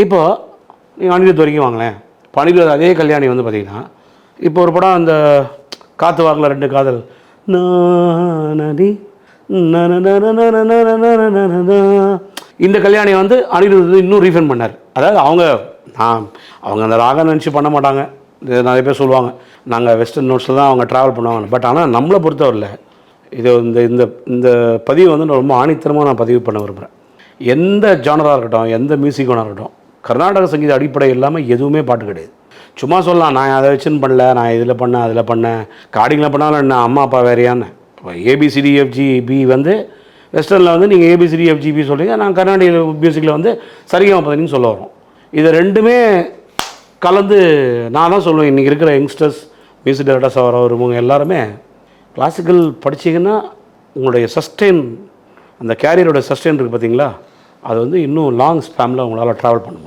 இப்போ நீங்கள் அனிருத் வரைக்கும் வாங்களேன். இப்போ அனிருத் அதே கல்யாணி வந்து பார்த்தீங்கன்னா, இப்போ ஒரு படம் அந்த காற்று வாக்கில் 2 காதல் நதி இந்த கல்யாணி வந்து அனிருத் வந்து இன்னும் ரீஃபைன் பண்ணார். அதாவது அவங்க அந்த ராகம் நினச்சி பண்ண மாட்டாங்க. இது நிறைய பேர் சொல்லுவாங்க, நாங்கள் வெஸ்டர்ன் நோட்ஸில் தான் அவங்க ட்ராவல் பண்ணுவாங்க. பட் ஆனால் நம்மளை பொறுத்தவரையில் இது இந்த இந்த இந்த பதிவு வந்து நான் ரொம்ப ஆணித்தரமாக நான் பதிவு பண்ண விரும்புகிறேன். எந்த ஜானராக இருக்கட்டும், எந்த மியூசிக்காக இருக்கட்டும், கர்நாடக சங்கீத அடிப்படை இல்லாமல் எதுவுமே பாட்டு கிடையாது. சும்மா சொல்லலாம், நான் அதை வச்சுன்னு பண்ணல, நான் இதில் பண்ணேன் அதில் பண்ணேன், கார்டிங்கில் பண்ணாலும் என்ன அம்மா அப்பா வேறையான்னு. இப்போ ஏபிசிடிஎஃப்ஜிபி வந்து வெஸ்டர்னில் வந்து நீங்கள் ஏபிசிடிஎஃப்ஜிபி சொல்கிறீங்க, நான் கர்நாடக மியூசிக்கில் வந்து சரிகமபதனின்னு சொல்ல வரோம். இது ரெண்டுமே கலந்து நான் தான் சொல்லுவேன், இன்றைக்கி இருக்கிற யங்ஸ்டர்ஸ் மியூசிக் டைரக்டர்ஸாக வரவங்க எல்லாருமே கிளாசிக்கல் படிச்சிங்கன்னா உங்களுடைய சஸ்டெயின், அந்த கேரியரோட சஸ்டெயின் இருக்குது பார்த்தீங்களா, அது வந்து இன்னும் லாங் ஸ்பேமில் உங்களால் ட்ராவல் பண்ண முடியும்.